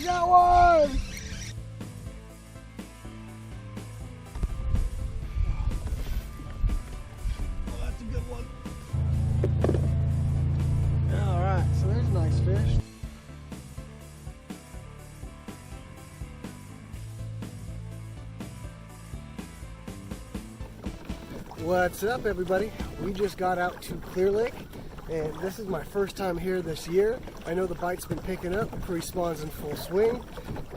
I got one! Oh, that's a good one. Alright, so there's a nice fish. What's up, everybody? We just got out to Clearlake, and this is my first time here this year. I know the bite's been picking up, pre-spawn's in full swing,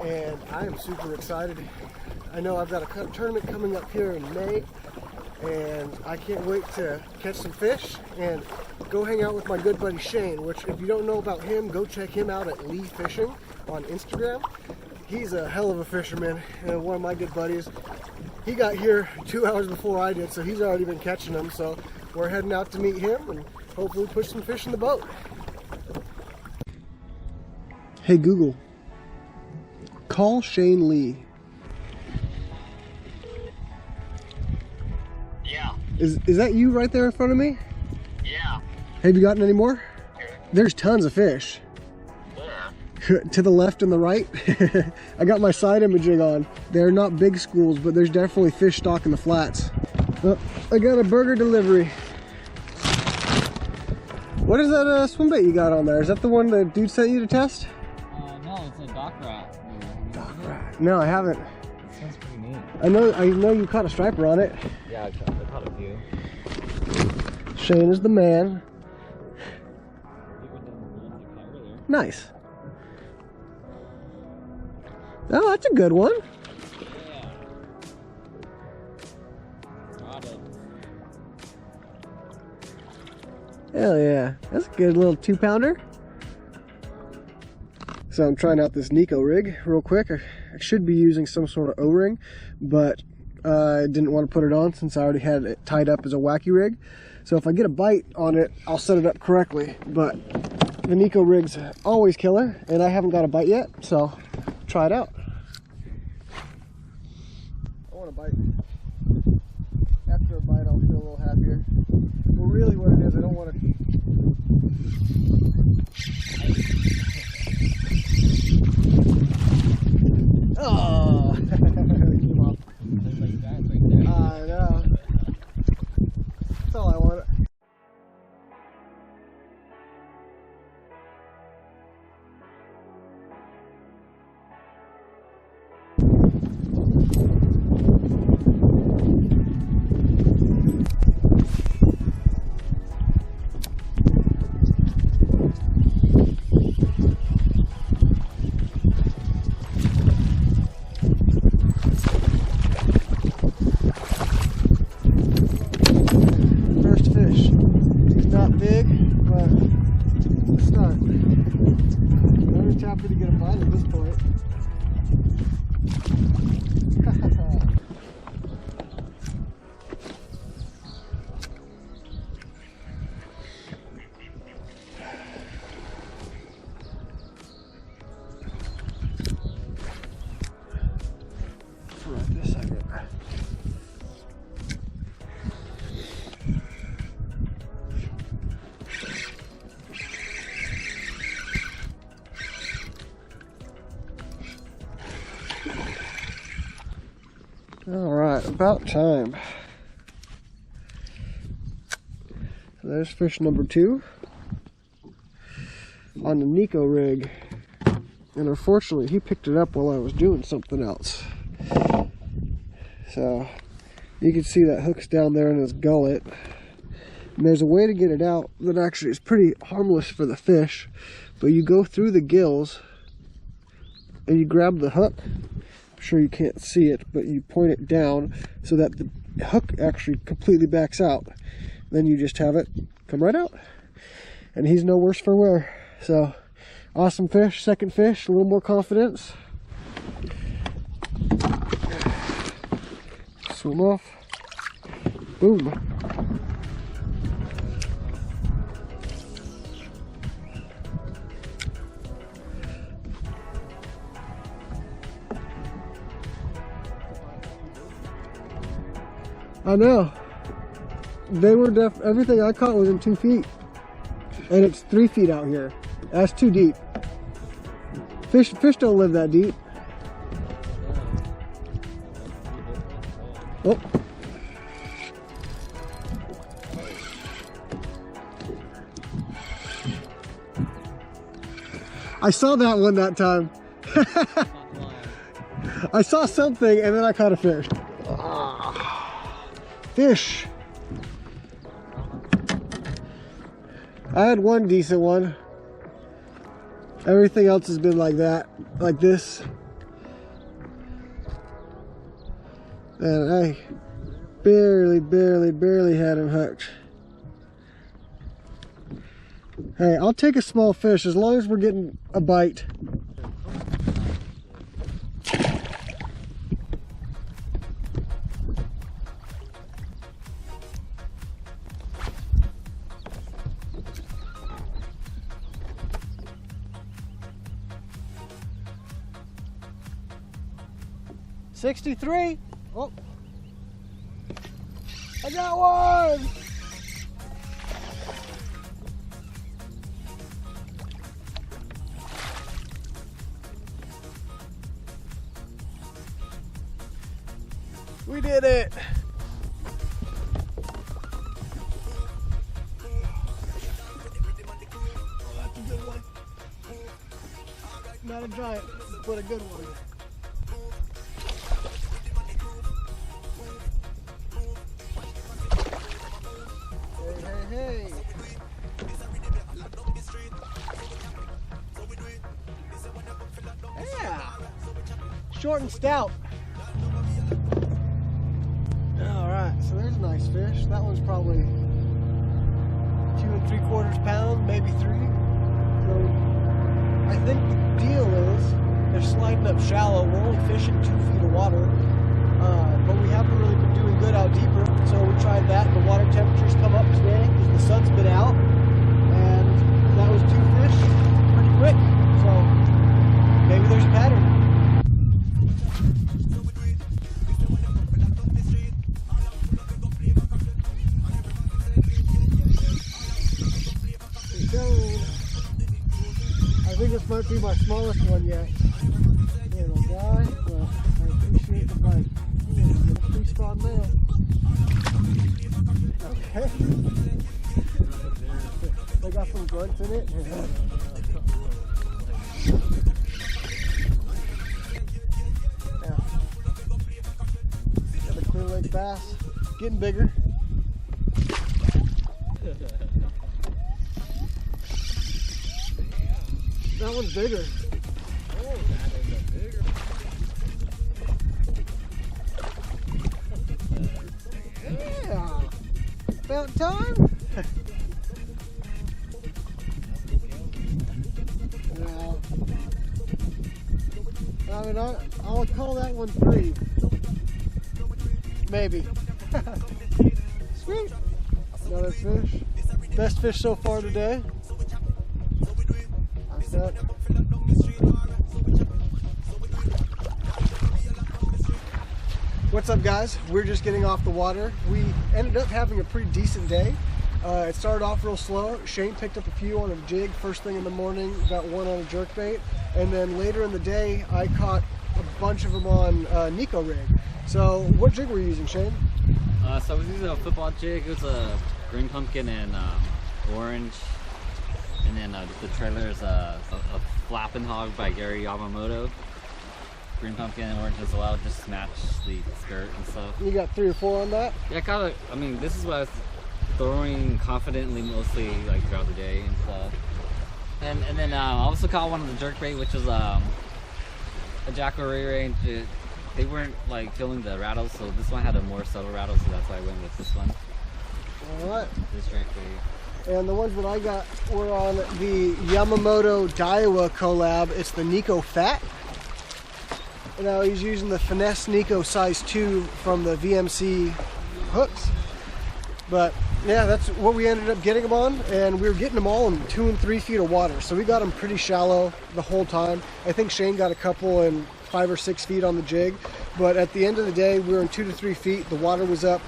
and I am super excited. I know I've got a tournament coming up here in May, and I can't wait to catch some fish and go hang out with my good buddy Shane, which if you don't know about him, go check him out at Lee Fishing on Instagram. He's a hell of a fisherman and one of my good buddies. He got here 2 hours before I did, so he's already been catching them. So we're heading out to meet him and hopefully push some fish in the boat. Hey Google, call Shane Lee. Yeah. Is that you right there in front of me? Yeah. Have you gotten any more? There's tons of fish. To the left and the right. I got my side imaging on. They're not big schools, but there's definitely fish stock in the flats. Oh, I got a burger delivery. What is that swim bait you got on there? Is that the one the dude sent you to test? No, it's a dock rat. Dock rat. No, I haven't. It sounds pretty neat. I know you caught a striper on it. Yeah, I caught a few. Shane is the man. Nice. Oh, that's a good one. Yeah. Got it. Hell yeah. That's a good little 2-pounder. So I'm trying out this Neko rig real quick. I should be using some sort of O-ring, but I didn't want to put it on since I already had it tied up as a wacky rig. So if I get a bite on it, I'll set it up correctly. But the Neko rig's always killer, and I haven't got a bite yet, so try it out. I want a bite. After a bite, I'll feel a little happier. Well, really what it is, I don't want to... Oh! Came off. There's like that right there. I know. That's all I wanted. Big, but let's start. I'm just happy to get a bite at this point. Right this second. All right, about time. So there's fish number 2 on the Neko rig, and unfortunately he picked it up while I was doing something else. So you can see that hook's down there in his gullet, and there's a way to get it out that actually is pretty harmless for the fish, but you go through the gills and you grab the hook. Sure you can't see it, but you point it down so that the hook actually completely backs out. Then you just have it come right out, and he's no worse for wear. So awesome fish. Second fish, a little more confidence. Swim off. Boom. I know. They were everything I caught was in 2 feet. And it's 3 feet out here. That's too deep. Fish don't live that deep. Oh. I saw that one that time. I saw something and then I caught a fish. Fish. I had one decent one. Everything else has been like that, like this. And I barely had him hooked. Hey, I'll take a small fish as long as we're getting a bite. $63. Oh, I got one. We did it. That's a good one. Not a giant, but a good one. Hey. Yeah. Short and stout. Alright, so there's a nice fish. That one's probably 2 3/4 pounds, maybe 3. So I think the deal is they're sliding up shallow. We're only fishing 2 feet of water. But we haven't really been doing good out deeper, so we tried that. The water temperatures come up today because the sun's been out, and that was 2 fish pretty quick, so maybe there's a pattern. I think this might be my smallest one yet. Little guy, well, I appreciate the bite. Get a feast on there. Okay. They got some grunts in it. Yeah. Got a Clearlake bass. Getting bigger. That one's bigger. Oh, that is a bigger. Yeah. About time. Yeah. I mean, I'll call that one 3. Maybe. Sweet. Another fish. Best fish so far today. That's it. What's up, guys? We're just getting off the water. We ended up having a pretty decent day. It started off real slow. Shane picked up a few on a jig first thing in the morning, got one on a jerkbait, and then later in the day I caught a bunch of them on Neko rig. So what jig were you using, Shane? So I was using a football jig. It was a green pumpkin and orange, and then the trailer is a Flappin' Hog by Gary Yamamoto. Green pumpkin and orange as well, just match the skirt and stuff. You got 3 or 4 on that? Yeah, I mean, this is what I was throwing confidently mostly like throughout the day and stuff. And then I also caught one of the jerkbait, which was a Jacko Ray Ray. They weren't like feeling the rattles, so this one had a more subtle rattle, so that's why I went with this one. Alright. This jerkbait. And the ones that I got were on the Yamamoto Diawa collab. It's the Diawa Fat. Now he's using the Finesse Neko size 2 from the VMC hooks. But yeah, that's what we ended up getting them on, and we were getting them all in 2 and 3 feet of water. So we got them pretty shallow the whole time. I think Shane got a couple in 5 or 6 feet on the jig. But at the end of the day, we were in 2 to 3 feet. The water was up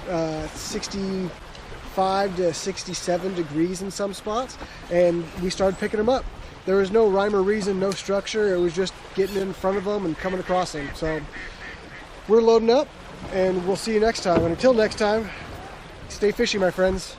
65 to 67 degrees in some spots, and we started picking them up. There was no rhyme or reason, no structure. It was just getting in front of them and coming across them. So we're loading up, and we'll see you next time. And until next time, stay fishy, my friends.